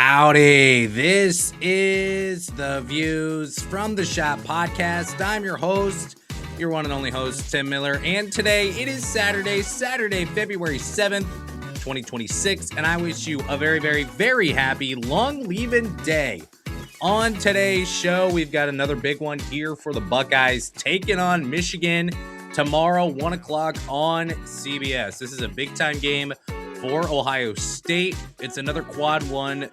Howdy, this is the Views from the Shop podcast. I'm your host, your one and only host, Tim Miller, and today it is Saturday, February 7th, 2026, and I wish you a very, very, very happy long leaving day. On today's show, we've got another big one here for the Buckeyes taking on Michigan tomorrow, 1 o'clock on CBS. This is a big-time game for Ohio State. It's another quad one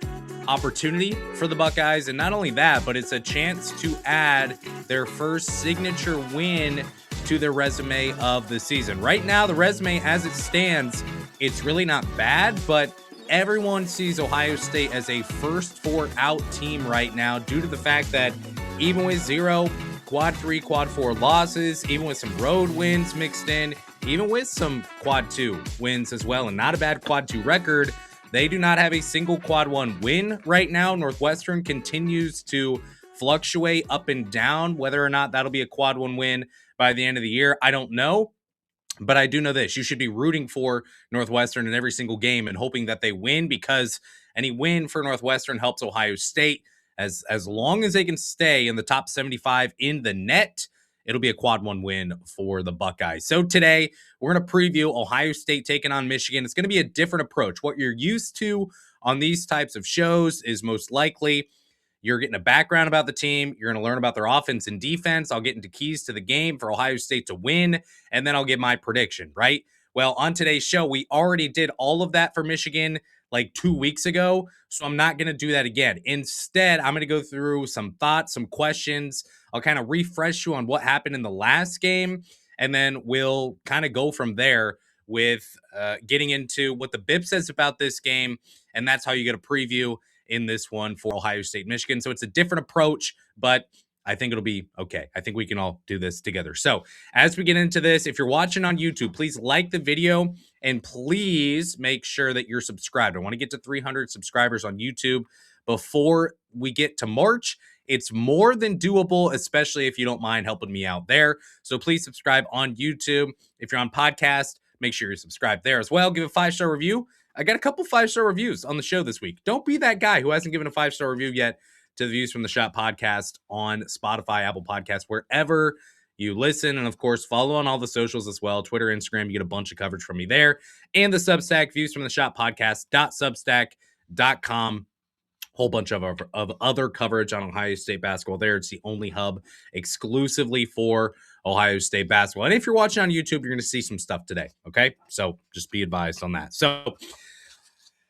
opportunity for the Buckeyes, and not only that, but it's a chance to add their first signature win to their resume of the season. Right now, the resume as it stands, it's really not bad, but everyone sees Ohio State as a first four out team right now due to the fact that even with 0 quad 3, quad 4 losses, even with some road wins mixed in, even with some quad 2 wins as well, and not a bad quad 2 record, they do not have a single quad 1 win right now. Northwestern continues to fluctuate up and down. Whether or not that'll be a quad 1 win by the end of the year, I don't know. But I do know this: you should be rooting for Northwestern in every single game and hoping that they win, because any win for Northwestern helps Ohio State. As long as they can stay in the top 75 in the net, it'll be a quad 1 win for the Buckeyes. So today, we're going to preview Ohio State taking on Michigan. It's going to be a different approach. What you're used to on these types of shows is most likely you're getting a background about the team. You're going to learn about their offense and defense. I'll get into keys to the game for Ohio State to win, and then I'll give my prediction, right? Well, on today's show, we already did all of that for Michigan like 2 weeks ago, so I'm not going to do that again. Instead, I'm going to go through some thoughts, some questions. I'll kind of refresh you on what happened in the last game, and then we'll kind of go from there with getting into what the BIP says about this game, and that's how you get a preview in this one for Ohio State, Michigan. So it's a different approach, but I think it'll be okay. I think we can all do this together. So as we get into this, if you're watching on YouTube, please like the video and please make sure that you're subscribed. I want to get to 300 subscribers on YouTube before we get to March. It's more than doable, especially if you don't mind helping me out there. So please subscribe on YouTube. If you're on podcast, make sure you're subscribed there as well. Give a 5-star review. I got a couple 5-star reviews on the show this week. Don't be that guy who hasn't given a 5-star review yet to the Views from the Shop podcast on Spotify, Apple Podcasts, wherever you listen. And of course, follow on all the socials as well. Twitter, Instagram, you get a bunch of coverage from me there. And the Substack, Views from the Shop podcast.substack.com. Whole bunch of other coverage on Ohio State basketball there. It's the only hub exclusively for Ohio State basketball. And if you're watching on YouTube, you're going to see some stuff today, okay? So just be advised on that. So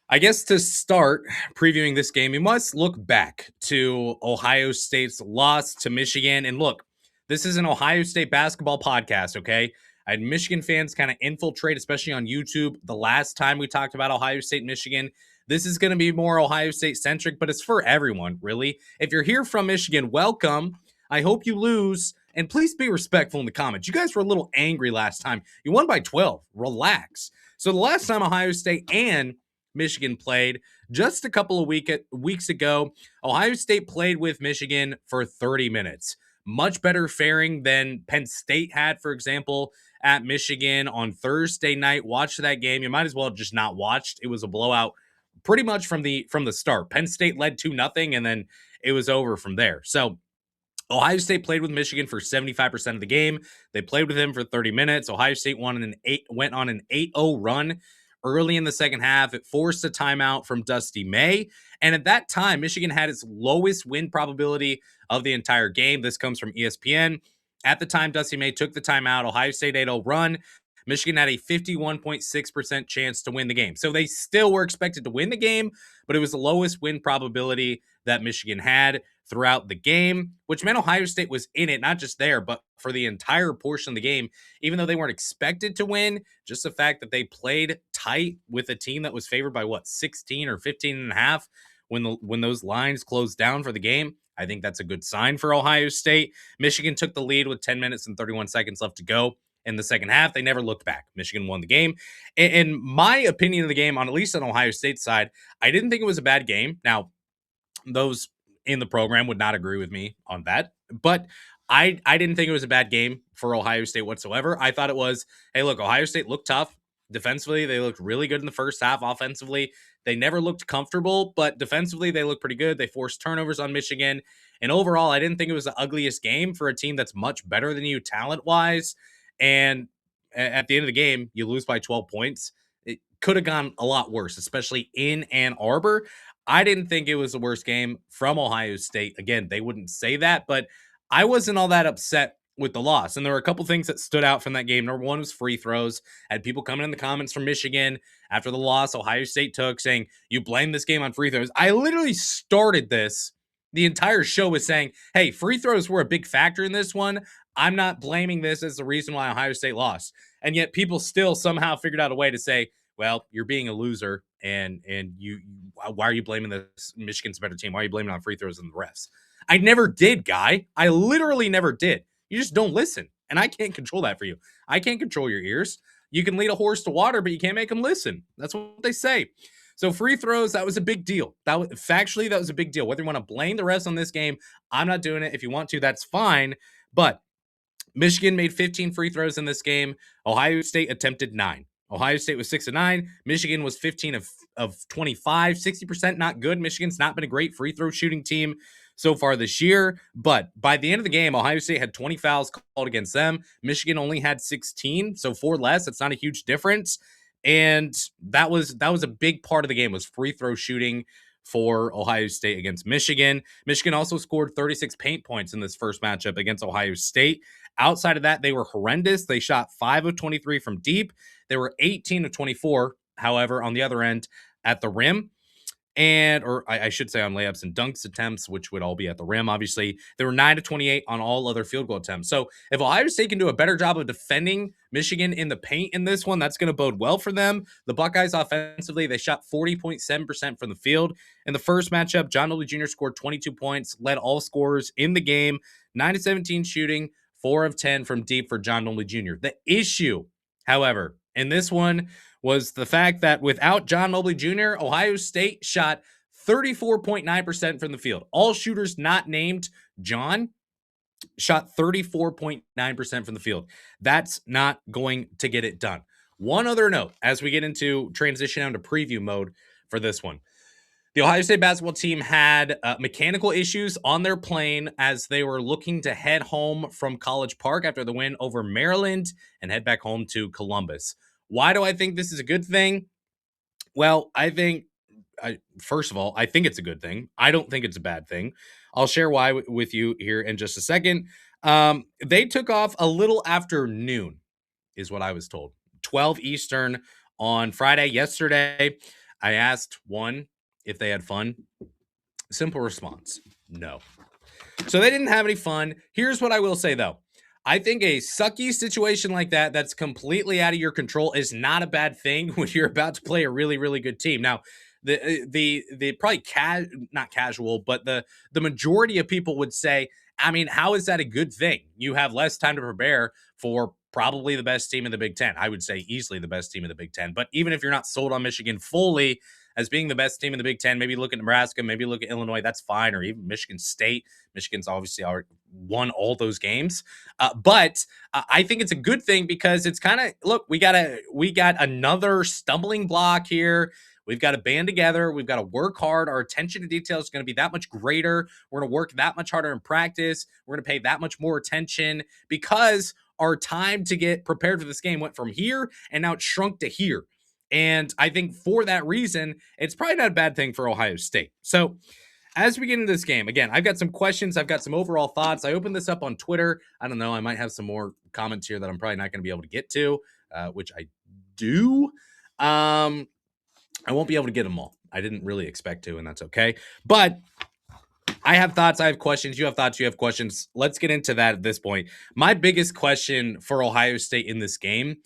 I guess to start previewing this game, we must look back to Ohio State's loss to Michigan. And look, this is an Ohio State basketball podcast, okay? I had Michigan fans kind of infiltrate, especially on YouTube, the last time we talked about Ohio State, Michigan. This is going to be more Ohio State-centric, but it's for everyone, really. If you're here from Michigan, welcome. I hope you lose, and please be respectful in the comments. You guys were a little angry last time. You won by 12. Relax. So the last time Ohio State and Michigan played, just a couple of weeks ago, Ohio State played with Michigan for 30 minutes. Much better faring than Penn State had, for example, at Michigan on Thursday night. Watch that game. You might as well have just not watched. It was a blowout pretty much from the start. Penn State led 2-0, and then it was over from there. So Ohio State played with Michigan for 75% of the game. They played with him for 30 minutes. Ohio State went on an 8-0 run early in the second half. It forced a timeout from Dusty May. And at that time, Michigan had its lowest win probability of the entire game. This comes from ESPN. At the time Dusty May took the timeout, Ohio State 8-0 run. Michigan had a 51.6% chance to win the game. So they still were expected to win the game, but it was the lowest win probability that Michigan had throughout the game, which meant Ohio State was in it, not just there, but for the entire portion of the game, even though they weren't expected to win. Just the fact that they played tight with a team that was favored by 16 or 15 and a half when those lines closed down for the game. I think that's a good sign for Ohio State. Michigan took the lead with 10 minutes and 31 seconds left to go in the second half. They never looked back. Michigan won the game. In my opinion of the game, at least on Ohio State's side, I didn't think it was a bad game. Now, those in the program would not agree with me on that, but I didn't think it was a bad game for Ohio State whatsoever. I thought it was, hey, look, Ohio State looked tough. Defensively, they looked really good in the first half. Offensively, They never looked comfortable, but defensively, they looked pretty good. They forced turnovers on Michigan. And overall, I didn't think it was the ugliest game for a team that's much better than you talent wise. And at the end of the game, you lose by 12 points. It could have gone a lot worse, especially in Ann Arbor. I didn't think it was the worst game from Ohio State. Again, they wouldn't say that, but I wasn't all that upset with the loss. And there were a couple things that stood out from that game. Number one was free throws. I had people coming in the comments from Michigan after the loss Ohio State took saying, you blame this game on free throws. I literally started this. The entire show was saying, hey, free throws were a big factor in this one. I'm not blaming this as the reason why Ohio State lost. And yet people still somehow figured out a way to say, well, you're being a loser, and you why are you blaming this Michigan's a better team? Why are you blaming it on free throws and the refs? I never did, guy. I literally never did. You just don't listen, and I can't control that for you. I can't control your ears. You can lead a horse to water, but you can't make them listen. That's what they say. So free throws, that was a big deal. That was a big deal. Whether you want to blame the refs on this game, I'm not doing it. If you want to, that's fine. But Michigan made 15 free throws in this game. Ohio State attempted 9. Ohio State was 6 of 9. Michigan was 15 of 25, 60%. Not good. Michigan's not been a great free throw shooting team so far this year. But by the end of the game, Ohio State had 20 fouls called against them. Michigan only had 16, so 4 less. That's not a huge difference. And that was a big part of the game was free throw shooting for Ohio State against Michigan. Michigan also scored 36 paint points in this first matchup against Ohio State. Outside of that, they were horrendous. They shot 5 of 23 from deep. They were 18 of 24, however, on the other end at the rim. Or I should say on layups and dunks attempts, which would all be at the rim, obviously. They were 9 of 28 on all other field goal attempts. So if Ohio State can do a better job of defending Michigan in the paint in this one, that's going to bode well for them. The Buckeyes offensively, they shot 40.7% from the field. In the first matchup, John Dooley Jr. scored 22 points, led all scorers in the game, 9 of 17 shooting, 4 of 10 from deep for John Dooley Jr. The issue, however, in this one was the fact that without John Mobley Jr., Ohio State shot 34.9% from the field. All shooters not named John shot 34.9% from the field. That's not going to get it done. One other note as we get into transition down to preview mode for this one. The Ohio State basketball team had mechanical issues on their plane as they were looking to head home from College Park after the win over Maryland and head back home to Columbus. Why do I think this is a good thing? Well, first of all, I think it's a good thing. I don't think it's a bad thing. I'll share why with you here in just a second. They took off a little after noon, is what I was told. 12 Eastern on Friday, yesterday. I asked one if they had fun. Simple response, no. So they didn't have any fun. Here's what I will say, though. I think a sucky situation like that that's completely out of your control is not a bad thing when you're about to play a really, really good team. Now, the probably not casual, but the majority of people would say, I mean, how is that a good thing? You have less time to prepare for probably the best team in the Big Ten. I would say easily the best team in the Big Ten. But even if you're not sold on Michigan fully as being the best team in the Big Ten, maybe look at Nebraska, maybe look at Illinois, that's fine, or even Michigan State. Michigan's obviously already won all those games. But I think it's a good thing because it's kind of, look, we got another stumbling block here. We've got to band together. We've got to work hard. Our attention to detail is going to be that much greater. We're going to work that much harder in practice. We're going to pay that much more attention because our time to get prepared for this game went from here and now it shrunk to here. And I think for that reason, it's probably not a bad thing for Ohio State. So as we get into this game, again, I've got some questions. I've got some overall thoughts. I opened this up on Twitter. I don't know. I might have some more comments here that I'm probably not going to be able to get to, which I do. I won't be able to get them all. I didn't really expect to, and that's okay. But I have thoughts. I have questions. You have thoughts. You have questions. Let's get into that at this point. My biggest question for Ohio State in this game,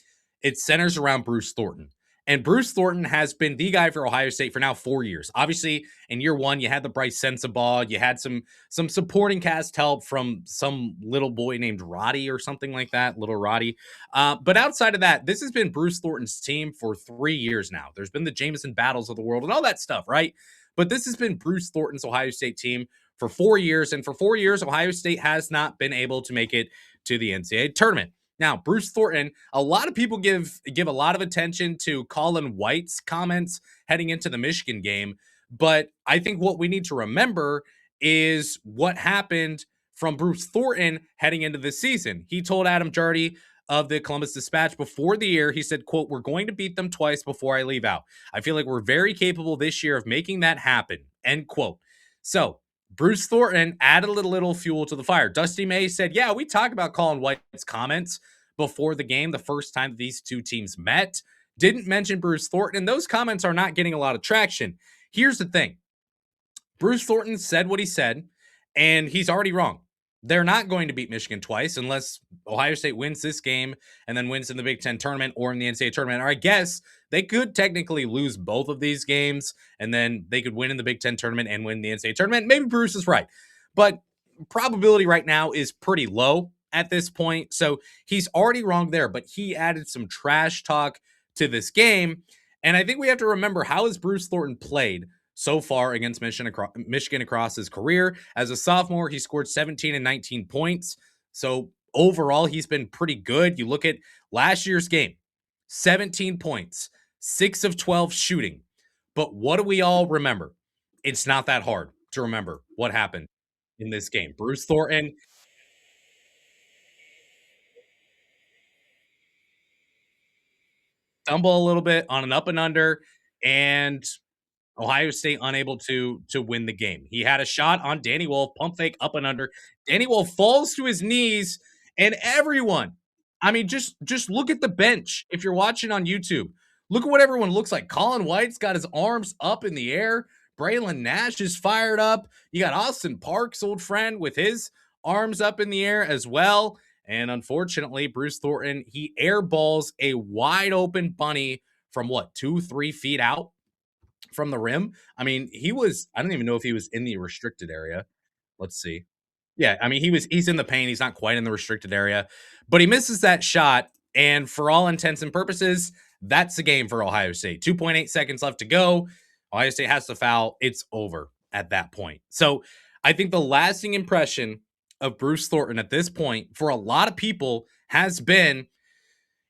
it centers around Bruce Thornton. And Bruce Thornton has been the guy for Ohio State for now 4 years. Obviously, in year one, you had the Bryce Sensabaugh. You had some supporting cast help from some little boy named Roddy or something like that, little Roddy. But outside of that, this has been Bruce Thornton's team for 3 years now. There's been the Jameson battles of the world and all that stuff, right? But this has been Bruce Thornton's Ohio State team for 4 years. And for 4 years, Ohio State has not been able to make it to the NCAA tournament. Now, Bruce Thornton, a lot of people give a lot of attention to Colin White's comments heading into the Michigan game, but I think what we need to remember is what happened from Bruce Thornton heading into this season. He told Adam Jardy of the Columbus Dispatch before the year, he said, quote, "We're going to beat them twice before I leave out. I feel like we're very capable this year of making that happen," end quote. So Bruce Thornton added a little fuel to the fire. Dusty May said, "Yeah, we talked about Colin White's comments before the game, the first time these two teams met. Didn't mention Bruce Thornton, and those comments are not getting a lot of traction." Here's the thing: Bruce Thornton said what he said, and he's already wrong. They're not going to beat Michigan twice unless Ohio State wins this game and then wins in the Big Ten tournament or in the NCAA tournament. Or I guess they could technically lose both of these games and then they could win in the Big Ten tournament and win the NCAA tournament. Maybe Bruce is right, but probability right now is pretty low at this point. So he's already wrong there, but he added some trash talk to this game. And I think we have to remember, how has Bruce Thornton played so far against Michigan across his career? As a sophomore, he scored 17 and 19 points. So overall, he's been pretty good. You look at last year's game, 17 points, 6 of 12 shooting. But what do we all remember? It's not that hard to remember what happened in this game. Bruce Thornton stumble a little bit on an up and under, and Ohio State unable to win the game. He had a shot on Danny Wolf, pump fake up and under. Danny Wolf falls to his knees, and everyone, I mean, just look at the bench. If you're watching on YouTube, look at what everyone looks like. Colin White's got his arms up in the air. Braylon Nash is fired up. You got Austin Parks, old friend, with his arms up in the air as well. And unfortunately, Bruce Thornton, he airballs a wide open bunny from what, 2-3 feet out from the rim. I mean, I don't even know if he was in the restricted area. Let's see. Yeah, I mean, he's in the paint. He's not quite in the restricted area, but he misses that shot. And for all intents and purposes, that's the game for Ohio State. 2.8 seconds left to go. Ohio State has to foul. It's over at that point. So I think the lasting impression of Bruce Thornton at this point for a lot of people has been,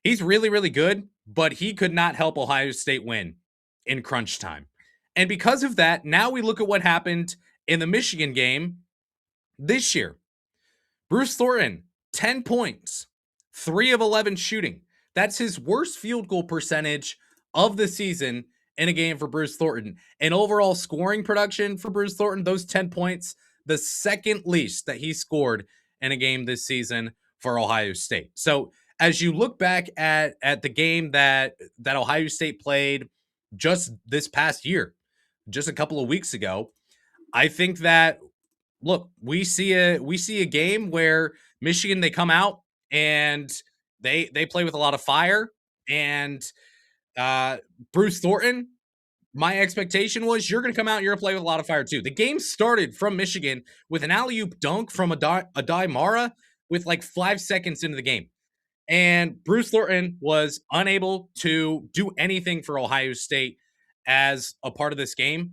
he's really, really good, but he could not help Ohio State win in crunch time. And because of that, now we look at what happened in the Michigan game this year. Bruce Thornton, 10 points, 3 of 11 shooting. That's his worst field goal percentage of the season in a game for Bruce Thornton. And overall scoring production for Bruce Thornton, those 10 points, the second least that he scored in a game this season for Ohio State. So as you look back at the game that Ohio State played just this past year, just a couple of weeks ago, I think that, look, we see a game where Michigan, they come out and they play with a lot of fire. And Bruce Thornton, my expectation was, you're going to come out and you're going to play with a lot of fire too. The game started from Michigan with an alley-oop dunk from Adai Mara with like 5 seconds into the game. And Bruce Thornton was unable to do anything for Ohio State as a part of this game,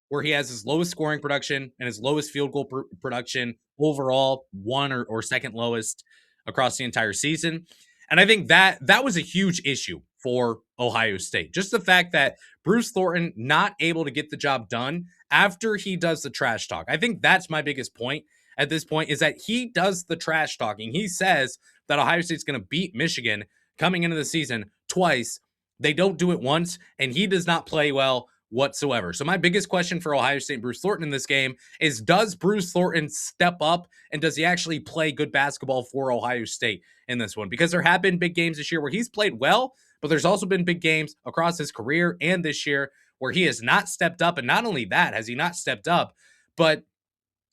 where he has his lowest scoring production and his lowest field goal production overall, one or second lowest across the entire season. And I think that was a huge issue for Ohio State. Just the fact that Bruce Thornton not able to get the job done after he does the trash talk. I think that's my biggest point at this point, is that he does the trash talking. He says that Ohio State's going to beat Michigan coming into the season twice. They don't do it once, and he does not play well whatsoever. So my biggest question for Ohio State and Bruce Thornton in this game is, does Bruce Thornton step up, and does he actually play good basketball for Ohio State in this one? Because there have been big games this year where he's played well, but there's also been big games across his career and this year where he has not stepped up. And not only that, has he not stepped up, but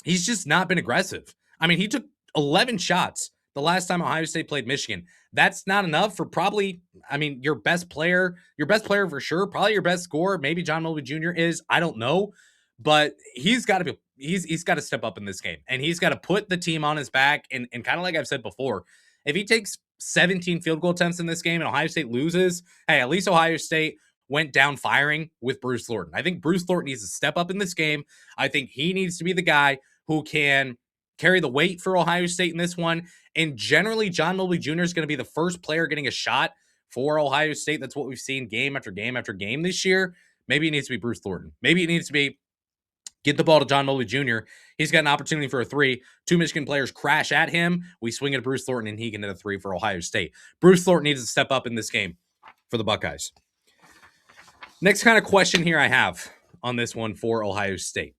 he's just not been aggressive. I mean, he took 11 shots the last time Ohio State played Michigan. That's not enough for probably, I mean, your best player for sure, probably your best scorer. Maybe John Mobley Jr. is, I don't know, but he's got to step up in this game, and he's got to put the team on his back. And kind of like I've said before, if he takes 17 field goal attempts in this game and Ohio State loses, hey, at least Ohio State went down firing with Bruce Thornton. I think Bruce Thornton needs to step up in this game. I think he needs to be the guy who can carry the weight for Ohio State in this one. And generally, John Mobley Jr. is going to be the first player getting a shot for Ohio State. That's what we've seen game after game after game this year. Maybe it needs to be Bruce Thornton. Maybe it needs to be get the ball to John Mobley Jr. He's got an opportunity for a three. Two Michigan players crash at him. We swing it at Bruce Thornton, and he can hit a three for Ohio State. Bruce Thornton needs to step up in this game for the Buckeyes. Next kind of question here I have on this one for Ohio State.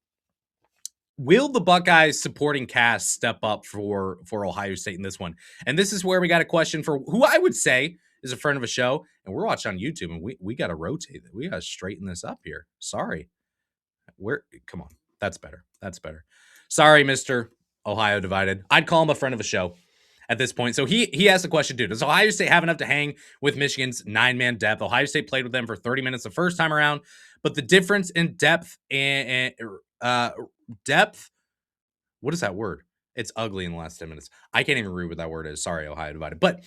Will the Buckeyes supporting cast step up for Ohio State in this one? And this is where we got a question for who I would say is a friend of a show, and we're watching on YouTube, and we got to rotate it. We got to straighten this up here. Sorry. Come on. That's better. That's better. Sorry, Mr. Ohio Divided. I'd call him a friend of a show at this point. So he asked the question, dude, does Ohio State have enough to hang with Michigan's 9-man depth? Ohio State played with them for 30 minutes the first time around, but the difference in depth and depth, what is that word? It's ugly in the last 10 minutes. I can't even read what that word is. Sorry, Ohio Divided. But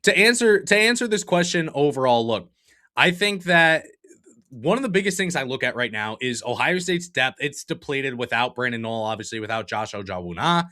to answer this question overall, look, I think that one of the biggest things I look at right now is Ohio State's depth. It's depleted without Brandon Knoll, obviously without Josh Ojawuna,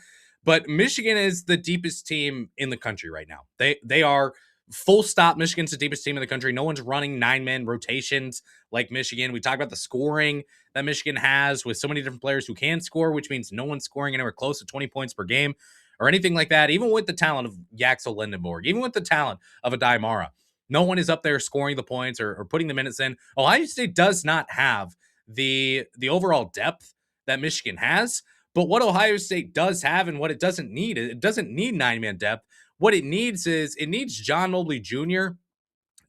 but Michigan is the deepest team in the country right now. They are full stop. Michigan's the deepest team in the country. No one's running 9-man rotations like Michigan. We talk about the scoring that Michigan has with so many different players who can score, which means no one's scoring anywhere close to 20 points per game or anything like that. Even with the talent of Yaxel Lindenborg, even with the talent of a Daimara, no one is up there scoring the points or putting the minutes in. Ohio State does not have the overall depth that Michigan has. But what Ohio State does have and what it doesn't need 9-man depth. What it needs is John Mobley Jr.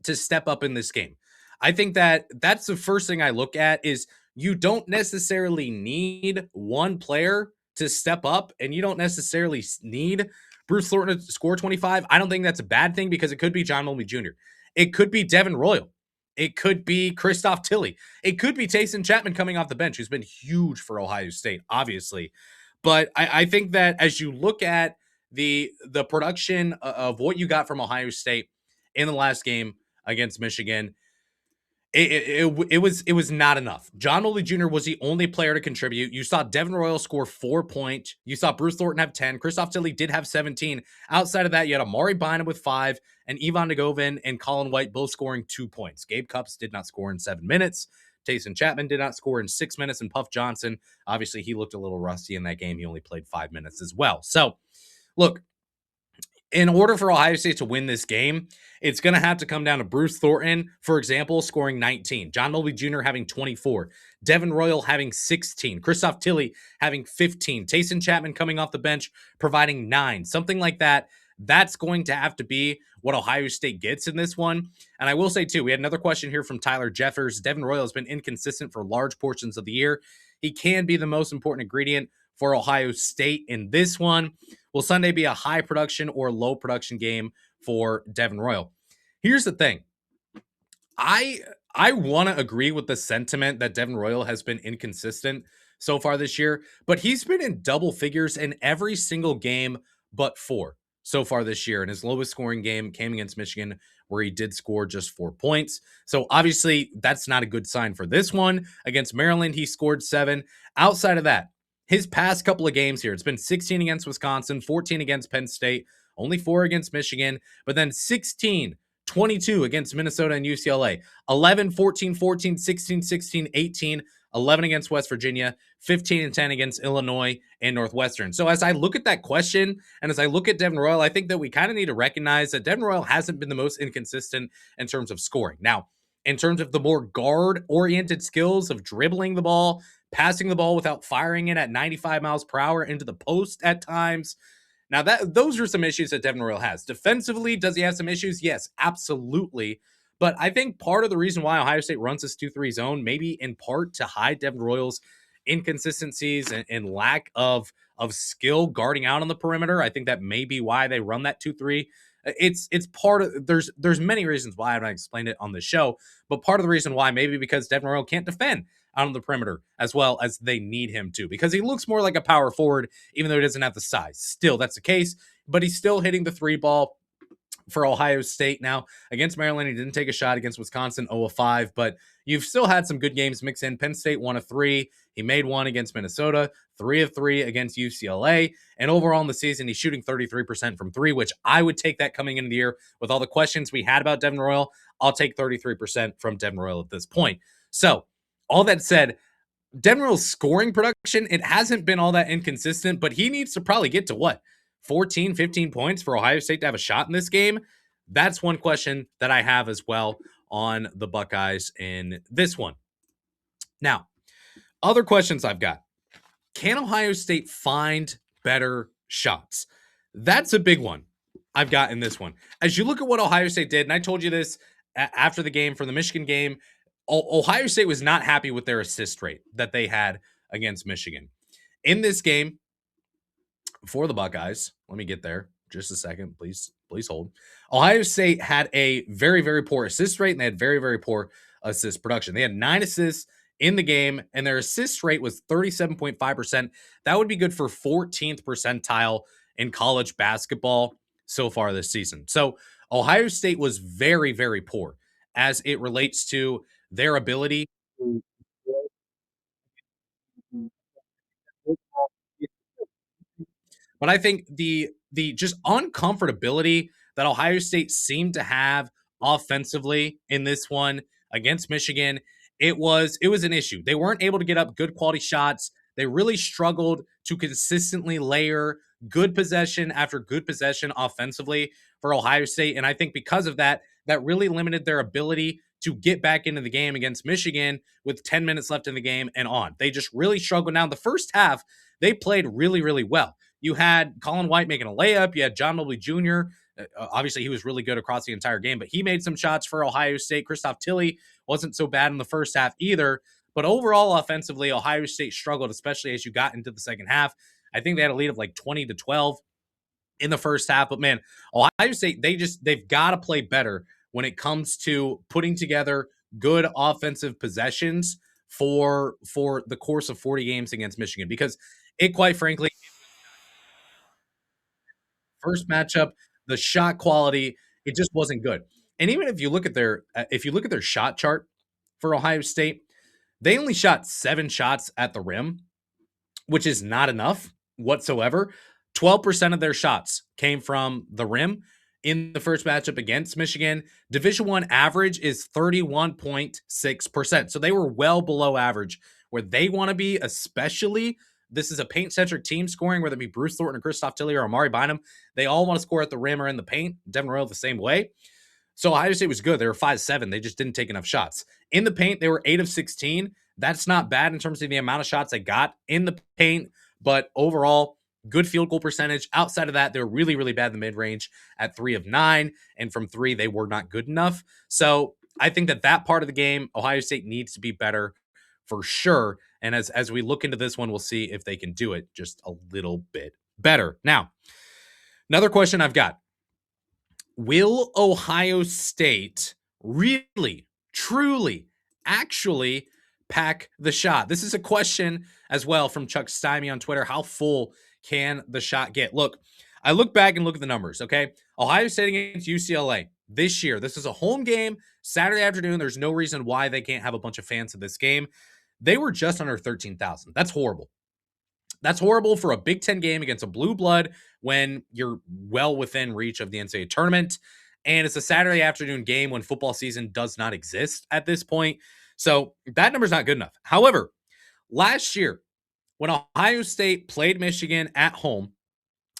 to step up in this game. I think that's the first thing I look at is you don't necessarily need one player to step up, and you don't necessarily need Bruce Thornton to score 25. I don't think that's a bad thing because it could be John Mobley Jr. It could be Devin Royal. It could be Christoph Tilley. It could be Tayson Chapman coming off the bench, who's been huge for Ohio State, obviously. But I think that as you look at the production of what you got from Ohio State in the last game against Michigan, it was not enough. John Mobley Jr. was the only player to contribute. You saw Devin Royal score 4 points. You saw Bruce Thornton have 10. Christoph Tilley did have 17. Outside of that, you had Amari Bynum with 5, and Ivan Nagovin and Colin White both scoring 2 points. Gabe Cupps did not score in 7 minutes. Tayson Chapman did not score in 6 minutes, and Puff Johnson, obviously, he looked a little rusty in that game. He only played 5 minutes as well. So, look, in order for Ohio State to win this game, it's going to have to come down to Bruce Thornton, for example, scoring 19, John Mobley Jr. having 24, Devin Royal having 16, Christoph Tilley having 15, Tayson Chapman coming off the bench providing 9, something like that. That's going to have to be what Ohio State gets in this one. And I will say, too, we had another question here from Tyler Jeffers. Devin Royal has been inconsistent for large portions of the year. He can be the most important ingredient for Ohio State in this one. Will Sunday be a high production or low production game for Devin Royal? Here's the thing. I want to agree with the sentiment that Devin Royal has been inconsistent so far this year, but he's been in double figures in every single game but 4 so far this year. And his lowest scoring game came against Michigan, where he did score just 4 points. So obviously that's not a good sign for this one. Against Maryland, he scored 7. Outside of that, his past couple of games here, it's been 16 against Wisconsin, 14 against Penn State, only 4 against Michigan, but then 16, 22 against Minnesota and UCLA, 11, 14, 14, 16, 16, 18, 11 against West Virginia, 15 and 10 against Illinois and Northwestern. So as I look at that question and as I look at Devin Royal, I think that we kind of need to recognize that Devin Royal hasn't been the most inconsistent in terms of scoring. Now, in terms of the more guard-oriented skills of dribbling the ball, passing the ball without firing it at 95 miles per hour into the post at times. Now, those are some issues that Devin Royal has. Defensively, does he have some issues? Yes, absolutely. But I think part of the reason why Ohio State runs this 2-3 zone, maybe in part to hide Devin Royal's inconsistencies and lack of skill guarding out on the perimeter. I think that may be why they run that 2-3. It's part of, there's many reasons why I haven't explained it on the show, but part of the reason why maybe because Devin Royal can't defend out on the perimeter as well as they need him to, because he looks more like a power forward, even though he doesn't have the size. Still, that's the case, but he's still hitting the 3 ball for Ohio State. Now, against Maryland, he didn't take a shot. Against Wisconsin, 0 of 5, but you've still had some good games mixed in. Penn State, 1 of 3. He made one against Minnesota, 3 of 3 against UCLA. And overall in the season, he's shooting 33% from 3, which I would take that coming into the year. With all the questions we had about Devin Royal, I'll take 33% from Devin Royal at this point. So, all that said, Devin Royal's scoring production, it hasn't been all that inconsistent, but he needs to probably get to what? 14, 15 points for Ohio State to have a shot in this game? That's one question that I have as well on the Buckeyes in this one. Now, other questions I've got. Can Ohio State find better shots? That's a big one I've got in this one. As you look at what Ohio State did, and I told you this after the game for the Michigan game, Ohio State was not happy with their assist rate that they had against Michigan. In this game, for the Buckeyes, let me get there just a second, please hold. Ohio State had a very, very poor assist rate, and they had very, very poor assist production. They had 9 assists in the game, and their assist rate was 37.5%. That would be good for 14th percentile in college basketball so far this season. So Ohio State was very, very poor as it relates to their ability to. But I think the just uncomfortability that Ohio State seemed to have offensively in this one against Michigan, it was an issue. They weren't able to get up good quality shots. They really struggled to consistently layer good possession after good possession offensively for Ohio State. And I think because of that, that really limited their ability to get back into the game against Michigan with 10 minutes left in the game and on. They just really struggled. Now, the first half, they played really, really well. You had Colin White making a layup. You had John Mobley Jr. Obviously, he was really good across the entire game, but he made some shots for Ohio State. Christoph Tilley wasn't so bad in the first half either. But overall, offensively, Ohio State struggled, especially as you got into the second half. I think they had a lead of like 20-12 in the first half. But man, Ohio State, they've got to play better when it comes to putting together good offensive possessions for the course of 40 games against Michigan, because it quite frankly, first matchup, the shot quality, it just wasn't good. And even if you look at their shot chart for Ohio State, they only shot 7 shots at the rim, which is not enough whatsoever. 12% of their shots came from the rim in the first matchup against Michigan. Division I average is 31.6%. So they were well below average where they want to be, especially this is a paint-centric team scoring, whether it be Bruce Thornton or Christoph Tilley or Amari Bynum. They all want to score at the rim or in the paint. Devin Royal the same way. So Ohio State was good. They were 5-7. They just didn't take enough shots. In the paint, they were 8 of 16. That's not bad in terms of the amount of shots they got in the paint, but overall, good field goal percentage. Outside of that, they were really, really bad in the mid-range at 3 of 9, and from 3, they were not good enough. So I think that part of the game, Ohio State needs to be better for sure. And as we look into this one, we'll see if they can do it just a little bit better. Now, another question I've got. Will Ohio State really, truly, actually pack the shot? This is a question as well from Chuck Stymie on Twitter. How full can the shot get? Look, I look back and look at the numbers, okay? Ohio State against UCLA this year. This is a home game, Saturday afternoon. There's no reason why they can't have a bunch of fans at this game. They were just under 13,000. That's horrible. That's horrible for a Big Ten game against a blue blood when you're well within reach of the NCAA tournament. And it's a Saturday afternoon game when football season does not exist at this point. So that number's not good enough. However, last year, when Ohio State played Michigan at home,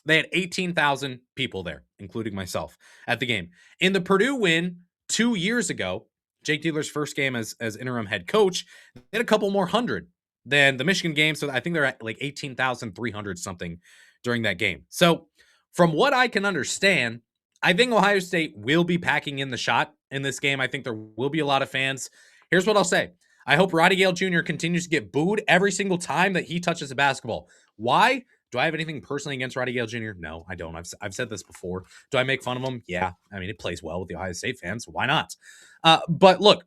they had 18,000 people there, including myself, at the game. In the Purdue win 2 years ago, Jake Diebler's first game as interim head coach, they had a couple more hundred than the Michigan game. So I think they're at like 18,300 something during that game. So from what I can understand, I think Ohio State will be packing in the shot in this game. I think there will be a lot of fans. Here's what I'll say. I hope Roddy Gale Jr. continues to get booed every single time that he touches a basketball. Why? Do I have anything personally against Roddy Gale Jr.? No, I don't. I've said this before. Do I make fun of him? Yeah. I mean, it plays well with the Ohio State fans. Why not? But look,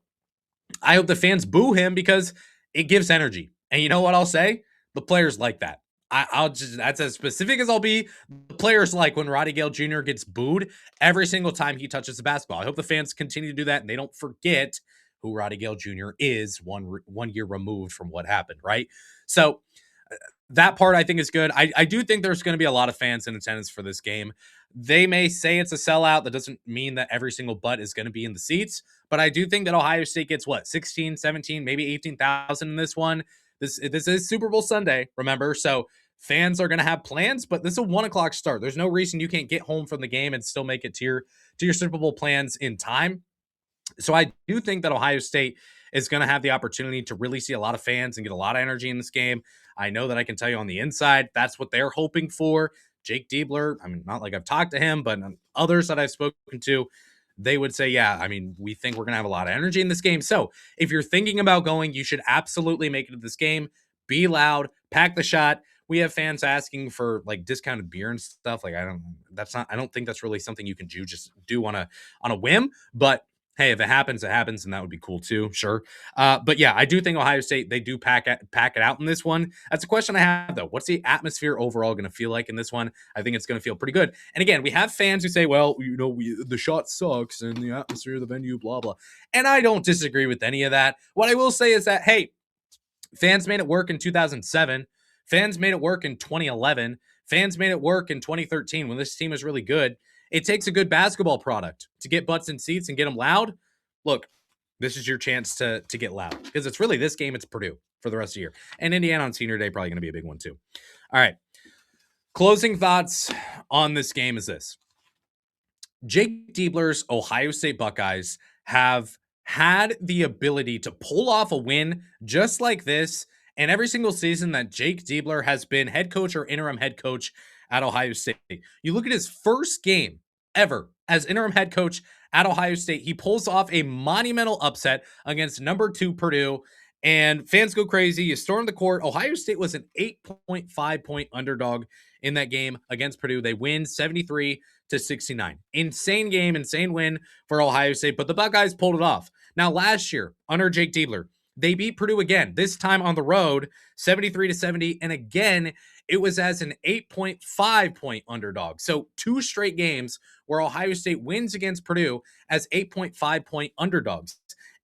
I hope the fans boo him because it gives energy. And you know what I'll say? The players like that. I'll just, that's as specific as I'll be. The players like when Roddy Gale Jr. gets booed every single time he touches the basketball. I hope the fans continue to do that and they don't forget who Roddy Gale Jr. is 1 year removed from what happened, right? So that part I think is good. I do think there's going to be a lot of fans in attendance for this game. They may say it's a sellout. That doesn't mean that every single butt is going to be in the seats. But I do think that Ohio State gets what, 16, 17, maybe 18,000 in this one. This is Super Bowl Sunday, remember? So fans are going to have plans, but this is a 1 o'clock start. There's no reason you can't get home from the game and still make it to your Super Bowl plans in time. So I do think that Ohio State is going to have the opportunity to really see a lot of fans and get a lot of energy in this game. I know that I can tell you on the inside, that's what they're hoping for. Jake Diebler, I mean, not like I've talked to him, but others that I've spoken to, they would say, yeah, I mean, we think we're going to have a lot of energy in this game. So if you're thinking about going, you should absolutely make it to this game. Be loud, pack the shot. We have fans asking for like discounted beer and stuff. Like, I don't think that's really something you can just do on a whim, but hey, if it happens, and that would be cool too. Sure. But yeah, I do think Ohio State, they do pack it out in this one. That's a question I have though. What's the atmosphere overall going to feel like in this one? I think it's going to feel pretty good. And again, we have fans who say, well, the shot sucks and the atmosphere of the venue, blah, blah. And I don't disagree with any of that. What I will say is that, hey, fans made it work in 2007. Fans made it work in 2011. Fans made it work in 2013 when this team was really good. It takes a good basketball product to get butts in seats and get them loud. Look, this is your chance to get loud because it's really this game. It's Purdue for the rest of the year. And Indiana on Senior Day, probably going to be a big one too. All right. Closing thoughts on this game is this. Jake Diebler's Ohio State Buckeyes have had the ability to pull off a win just like this. And every single season that Jake Diebler has been head coach or interim head coach at Ohio State, you look at his first game ever as interim head coach at Ohio State, he pulls off a monumental upset against number 2 Purdue, and fans go crazy. You storm the court. Ohio State was an 8.5 point underdog in that game against Purdue. They win 73-69. Insane game, insane win for Ohio State, but the Buckeyes pulled it off. Now, last year, under Jake Diebler, they beat Purdue again, this time on the road, 73-70. And again, it was as an 8.5 point underdog. So 2 straight games where Ohio State wins against Purdue as 8.5 point underdogs.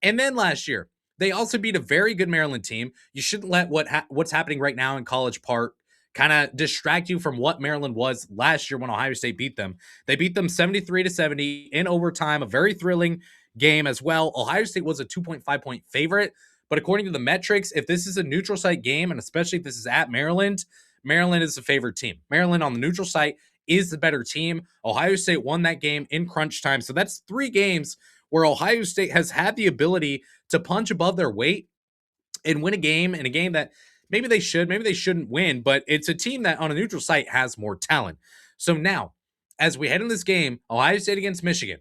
And then last year, they also beat a very good Maryland team. You shouldn't let what's happening right now in College Park kind of distract you from what Maryland was last year when Ohio State beat them. They beat them 73-70 in overtime, a very thrilling game as well. Ohio State was a 2.5 point favorite. But according to the metrics, if this is a neutral site game, and especially if this is at Maryland, Maryland is the favored team. Maryland on the neutral site is the better team. Ohio State won that game in crunch time. So that's 3 games where Ohio State has had the ability to punch above their weight and win a game, in a game that maybe they shouldn't win, but it's a team that on a neutral site has more talent. So now, as we head in this game, Ohio State against Michigan,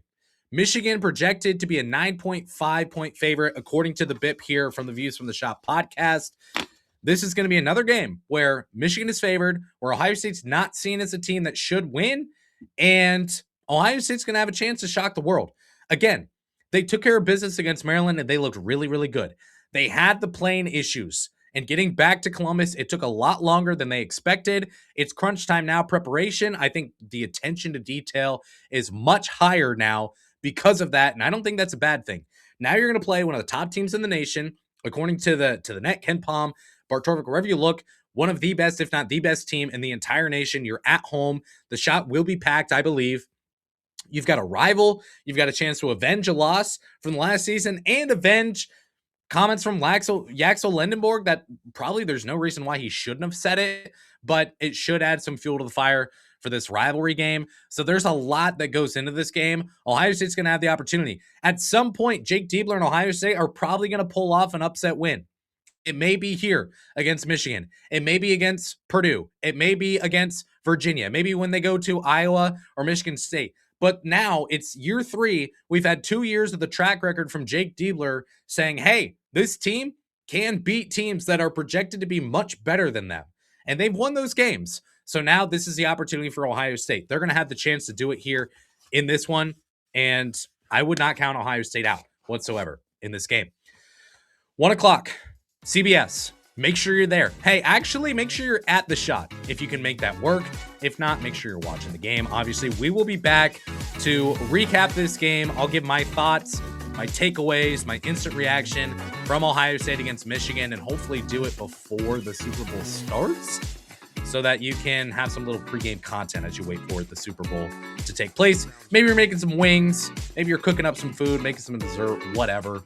Michigan projected to be a 9.5 point favorite, according to the BIP here from the Views from the Shop podcast. This is going to be another game where Michigan is favored, where Ohio State's not seen as a team that should win, and Ohio State's going to have a chance to shock the world. Again, they took care of business against Maryland, and they looked really, really good. They had the plane issues, and getting back to Columbus, it took a lot longer than they expected. It's crunch time now, preparation. I think the attention to detail is much higher now because of that, and I don't think that's a bad thing. Now you're going to play one of the top teams in the nation, according to the net, Ken Palm, Bart Torvik, wherever you look, one of the best, if not the best team in the entire nation. You're at home. The shot will be packed, I believe. You've got a rival. You've got a chance to avenge a loss from the last season and avenge comments from Yaxel Lendenborg that probably there's no reason why he shouldn't have said it, but it should add some fuel to the fire for this rivalry game. So there's a lot that goes into this game. Ohio State's going to have the opportunity. At some point, Jake Diebler and Ohio State are probably going to pull off an upset win. It may be here against Michigan. It may be against Purdue. It may be against Virginia. Maybe when they go to Iowa or Michigan State. But now it's year 3. We've had 2 years of the track record from Jake Diebler saying, hey, this team can beat teams that are projected to be much better than them. And they've won those games. So now this is the opportunity for Ohio State. They're going to have the chance to do it here in this one. And I would not count Ohio State out whatsoever in this game. 1 o'clock, CBS. make sure you're there. Hey, actually, make sure you're at the shot if you can make that work. If not, make sure you're watching the game. Obviously, we will be back to recap this game. I'll give my thoughts, my takeaways, my instant reaction from Ohio State against Michigan, and hopefully do it before the Super Bowl starts so that you can have some little pregame content as you wait for the Super Bowl to take place. Maybe you're making some wings. Maybe you're cooking up some food, making some dessert, whatever.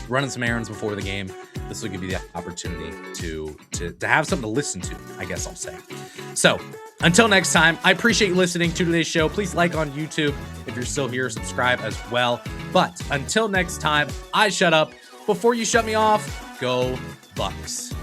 Running some errands before the game. This will give you the opportunity to have something to listen to, I guess I'll say. So until next time, I appreciate you listening to today's show. Please like on YouTube. If you're still here, subscribe as well. But until next time, I shut up. Before you shut me off, go Bucks.